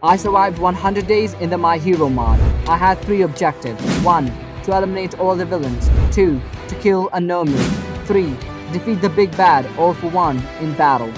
I survived 100 days in the My Hero mod. I had 3 objectives. 1. To eliminate all the villains. 2. To kill a Nomu. 3. Defeat the big bad all for one in battle.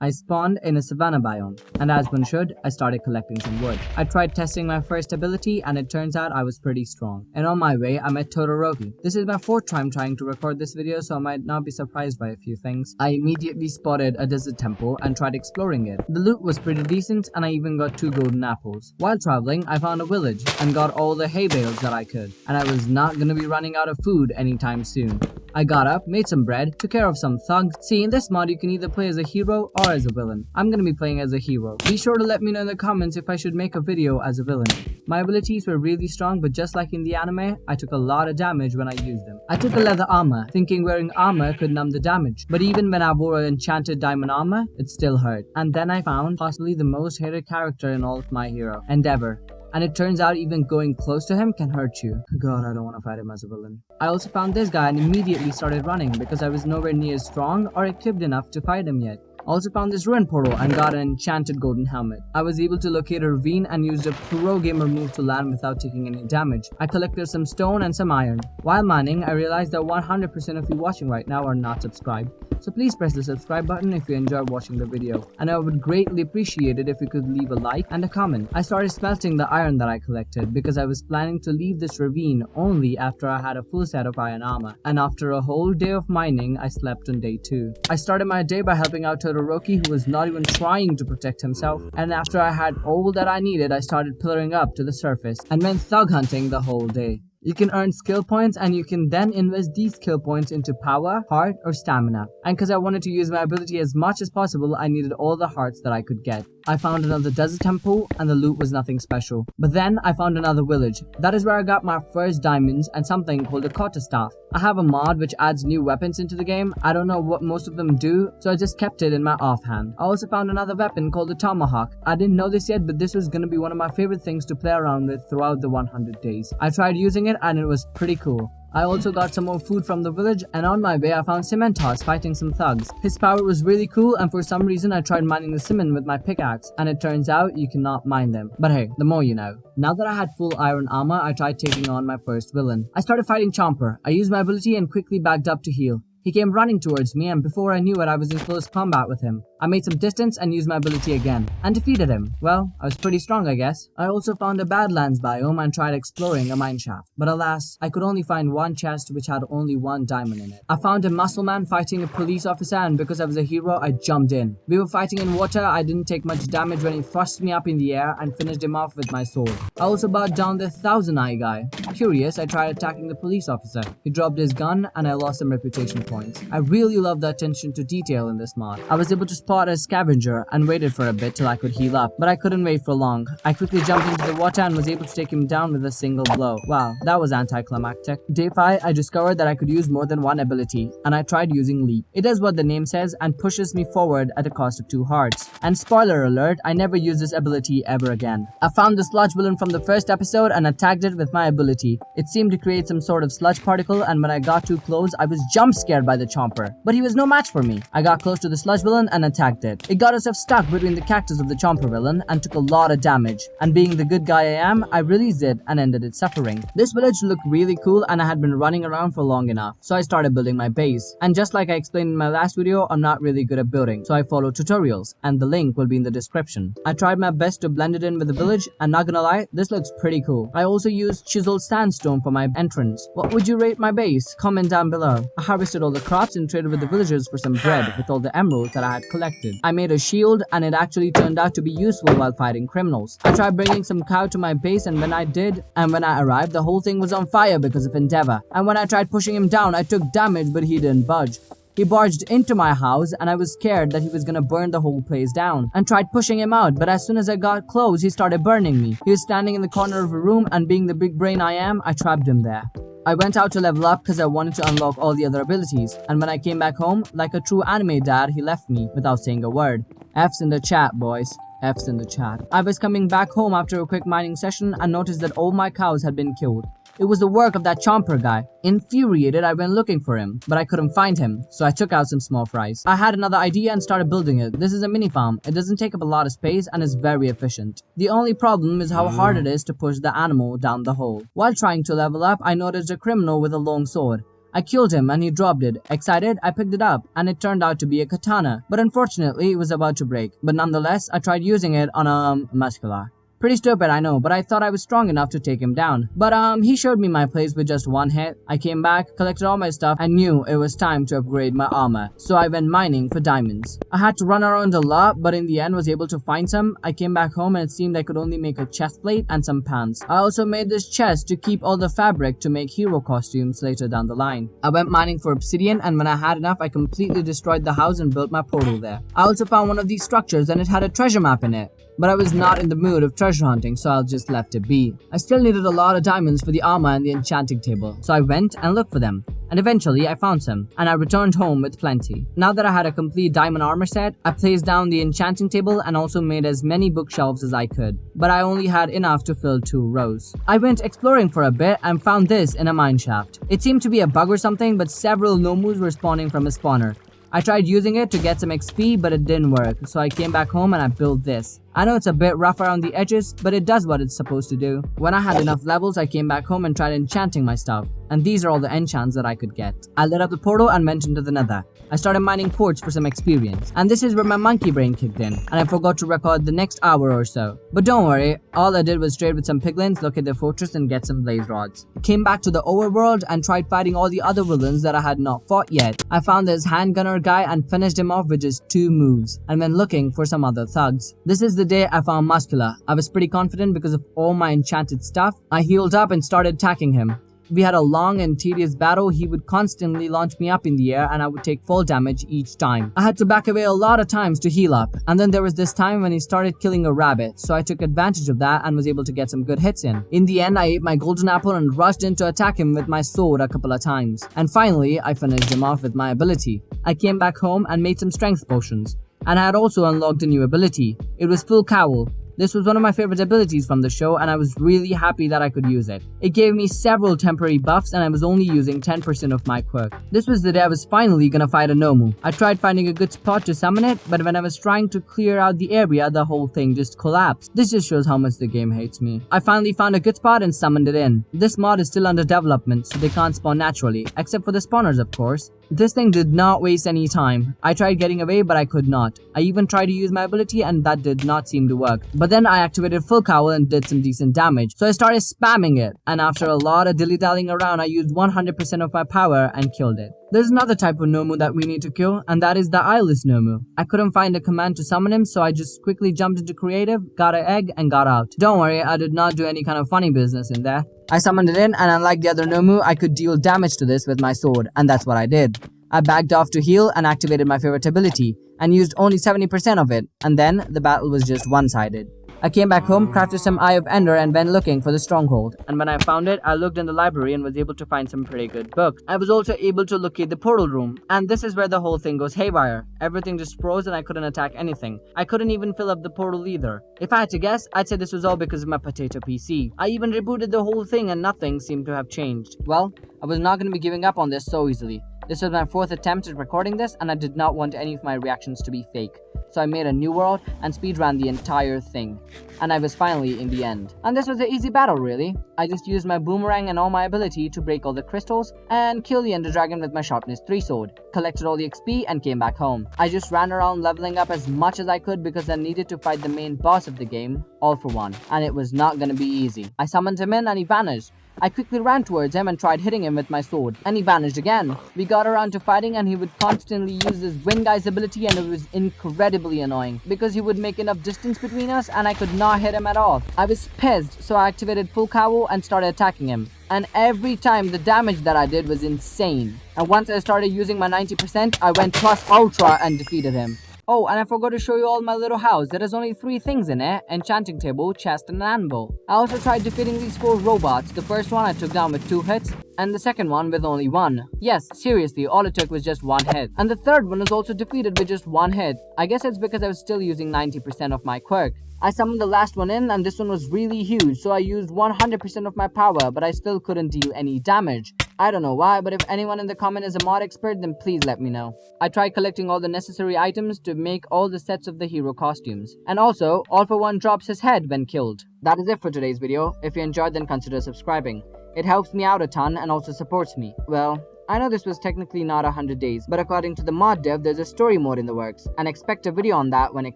I spawned in a savanna biome, and as one should, I started collecting some wood. I tried testing my first ability, and it turns out I was pretty strong. And on my way, I met Todoroki. This is my 4th time trying to record this video, so I might not be surprised by a few things. I immediately spotted a desert temple and tried exploring it. The loot was pretty decent, and I even got 2 golden apples. While traveling, I found a village and got all the hay bales that I could, and I was not gonna be running out of food anytime soon. I got up, made some bread, took care of some thugs. See, in this mod you can either play as a hero or as a villain. I'm gonna be playing as a hero. Be sure to let me know in the comments if I should make a video as a villain. My abilities were really strong, but just like in the anime, I took a lot of damage when I used them. I took a leather armor, thinking wearing armor could numb the damage. But even when I wore an enchanted diamond armor, it still hurt. And then I found possibly the most hated character in all of My Hero, Endeavor. And it turns out even going close to him can hurt you. God, I don't want to fight him as a villain. I also found this guy and immediately started running because I was nowhere near strong or equipped enough to fight him yet. Also found this ruin portal and got an enchanted golden helmet. I was able to locate a ravine and used a pro gamer move to land without taking any damage. I collected some stone and some iron. While mining, I realized that 100% of you watching right now are not subscribed. So please press the subscribe button if you enjoy watching the video. And I would greatly appreciate it if you could leave a like and a comment. I started smelting the iron that I collected because I was planning to leave this ravine only after I had a full set of iron armor. And after a whole day of mining, I slept on day 2. I started my day by helping out Todoroki, who was not even trying to protect himself. And after I had all that I needed, I started pillaring up to the surface and went thug hunting the whole day. You can earn skill points and you can then invest these skill points into power, heart, or stamina. And because I wanted to use my ability as much as possible, I needed all the hearts that I could get. I found another desert temple and the loot was nothing special. But then I found another village. That is where I got my first diamonds and something called a quarterstaff. I have a mod which adds new weapons into the game. I don't know what most of them do, so I just kept it in my offhand. I also found another weapon called the tomahawk. I didn't know this yet, but this was gonna be one of my favorite things to play around with throughout the 100 days. I tried using it and it was pretty cool. I also got some more food from the village, and on my way I found Cementos fighting some thugs. His power was really cool, and for some reason I tried mining the cement with my pickaxe, and it turns out you cannot mine them. But hey, the more you know. Now that I had full iron armor, I tried taking on my first villain. I started fighting Chomper. I used my ability and quickly backed up to heal. He came running towards me, and before I knew it, I was in close combat with him. I made some distance and used my ability again, and defeated him. Well, I was pretty strong, I guess. I also found a Badlands biome and tried exploring a mineshaft. But alas, I could only find one chest which had only 1 diamond in it. I found a muscle man fighting a police officer, and because I was a hero, I jumped in. We were fighting in water. I didn't take much damage when he thrust me up in the air and finished him off with my sword. I also brought down the 1000-eye guy. Curious, I tried attacking the police officer. He dropped his gun and I lost some reputation points. I really love the attention to detail in this mod. I was able to spot a scavenger and waited for a bit till I could heal up, but I couldn't wait for long. I quickly jumped into the water and was able to take him down with a single blow. Wow, that was anticlimactic. Day 5, I discovered that I could use more than one ability, and I tried using Leap. It does what the name says and pushes me forward at a cost of 2 hearts. And spoiler alert, I never use this ability ever again. I found the sludge villain from the first episode and attacked it with my ability. It seemed to create some sort of sludge particle, and when I got too close, I was jump scared by the Chomper. But he was no match for me. I got close to the sludge villain and attacked it. It got itself stuck between the cactus of the Chomper villain and took a lot of damage. And being the good guy I am, I released it and ended its suffering. This village looked really cool and I had been running around for long enough, so I started building my base. And just like I explained in my last video, I'm not really good at building, so I follow tutorials, and the link will be in the description. I tried my best to blend it in with the village, and not gonna lie, this looks pretty cool. I also used chiseled sandstone for my entrance. What would you rate my base? Comment down below. I harvested all the crops and traded with the villagers for some bread with all the emeralds that I had collected. I made a shield and it actually turned out to be useful while fighting criminals. I tried bringing some cow to my base, and when I arrived, the whole thing was on fire because of Endeavor. And when I tried pushing him down, I took damage, but he didn't budge. He barged into my house and I was scared that he was gonna burn the whole place down, and tried pushing him out, but as soon as I got close, he started burning me. He was standing in the corner of a room, and being the big brain I am, I trapped him there. I went out to level up because I wanted to unlock all the other abilities, and when I came back home, like a true anime dad, he left me without saying a word. F's in the chat, boys. F's in the chat. I was coming back home after a quick mining session and noticed that all my cows had been killed. It was the work of that chomper guy. Infuriated, I went looking for him, but I couldn't find him, so I took out some small fries. I had another idea and started building it. This is a mini farm. It doesn't take up a lot of space and is very efficient. The only problem is how hard it is to push the animal down the hole. While trying to level up, I noticed a criminal with a long sword. I killed him and he dropped it. Excited, I picked it up and it turned out to be a katana, but unfortunately it was about to break. But nonetheless, I tried using it on a muscular. Pretty stupid, I know, but I thought I was strong enough to take him down. But he showed me my place with just one hit. I came back, collected all my stuff, and knew it was time to upgrade my armor. So I went mining for diamonds. I had to run around a lot, but in the end was able to find some. I came back home and it seemed I could only make a chest plate and some pants. I also made this chest to keep all the fabric to make hero costumes later down the line. I went mining for obsidian, and when I had enough, I completely destroyed the house and built my portal there. I also found one of these structures and it had a treasure map in it. But I was not in the mood of treasure hunting, so I just left it be. I still needed a lot of diamonds for the armor and the enchanting table, so I went and looked for them. And eventually I found some, and I returned home with plenty. Now that I had a complete diamond armor set, I placed down the enchanting table and also made as many bookshelves as I could. But I only had enough to fill 2 rows. I went exploring for a bit and found this in a mine shaft. It seemed to be a bug or something, but several Nomus were spawning from a spawner. I tried using it to get some XP, but it didn't work, so I came back home and I built this. I know it's a bit rough around the edges, but it does what it's supposed to do. When I had enough levels, I came back home and tried enchanting my stuff. And these are all the enchants that I could get. I lit up the portal and went into the nether. I started mining quartz for some experience. And this is where my monkey brain kicked in. And I forgot to record the next hour or so. But don't worry, all I did was trade with some piglins, locate their fortress and get some blaze rods. Came back to the overworld and tried fighting all the other villains that I had not fought yet. I found this handgunner guy and finished him off with just 2 moves. And went looking for some other thugs. This is the day I found Muscular. I was pretty confident because of all my enchanted stuff. I healed up and started attacking him. We had a long and tedious battle. He would constantly launch me up in the air and I would take full damage each time. I had to back away a lot of times to heal up. And then there was this time when he started killing a rabbit, so I took advantage of that and was able to get some good hits in. In the end, I ate my golden apple and rushed in to attack him with my sword a couple of times. And finally, I finished him off with my ability. I came back home and made some strength potions. And I had also unlocked a new ability. It was Full Cowl. This was one of my favorite abilities from the show and I was really happy that I could use it. It gave me several temporary buffs and I was only using 10% of my quirk. This was the day I was finally gonna fight a Nomu. I tried finding a good spot to summon it, but when I was trying to clear out the area, the whole thing just collapsed. This just shows how much the game hates me. I finally found a good spot and summoned it in. This mod is still under development, so they can't spawn naturally, except for the spawners of course. This thing did not waste any time. I tried getting away, but I could not. I even tried to use my ability and that did not seem to work. But then I activated Full Cowl and did some decent damage. So I started spamming it. And after a lot of dilly-dallying around, I used 100% of my power and killed it. There's another type of Nomu that we need to kill, and that is the eyeless Nomu. I couldn't find a command to summon him, so I just quickly jumped into creative, got an egg, and got out. Don't worry, I did not do any kind of funny business in there. I summoned it in, and unlike the other Nomu, I could deal damage to this with my sword, and that's what I did. I backed off to heal and activated my favorite ability, and used only 70% of it, and then the battle was just one-sided. I came back home, crafted some Eye of Ender and went looking for the stronghold. And when I found it, I looked in the library and was able to find some pretty good books. I was also able to locate the portal room. And this is where the whole thing goes haywire. Everything just froze and I couldn't attack anything. I couldn't even fill up the portal either. If I had to guess, I'd say this was all because of my potato PC. I even rebooted the whole thing and nothing seemed to have changed. Well, I was not going to be giving up on this so easily. This was my 4th attempt at recording this and I did not want any of my reactions to be fake. So I made a new world and speedran the entire thing. And I was finally in the end. And this was an easy battle really. I just used my boomerang and all my ability to break all the crystals and kill the ender dragon with my sharpness 3 sword. Collected all the XP and came back home. I just ran around leveling up as much as I could because I needed to fight the main boss of the game, all for one. And it was not gonna be easy. I summoned him in and he vanished. I quickly ran towards him and tried hitting him with my sword, and he vanished again. We got around to fighting and he would constantly use his wind guy's ability and it was incredibly annoying because he would make enough distance between us and I could not hit him at all. I was pissed, so I activated Full Cowl and started attacking him. And every time the damage that I did was insane. And once I started using my 90%, I went plus ultra and defeated him. Oh, and I forgot to show you all my little house. There is only 3 things in it: enchanting table, chest, and an anvil. I also tried defeating these 4 robots. The first one I took down with 2 hits, and the second one with only 1. Yes, seriously, all it took was just 1 hit. And the third one was also defeated with just 1 hit. I guess it's because I was still using 90% of my quirk. I summoned the last one in, and this one was really huge, so I used 100% of my power, but I still couldn't deal any damage. I don't know why, but if anyone in the comment is a mod expert, then please let me know. I tried collecting all the necessary items to make all the sets of the hero costumes. And also, All For One drops his head when killed. That is it for today's video. If you enjoyed, then consider subscribing. It helps me out a ton and also supports me. Well, I know this was technically not 100 days, but according to the mod dev, there's a story mode in the works, and expect a video on that when it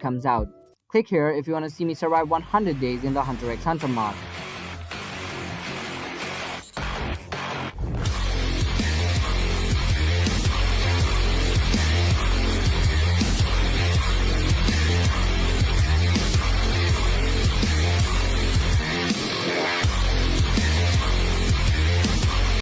comes out. Click here if you want to see me survive 100 days in the Hunter x Hunter mod.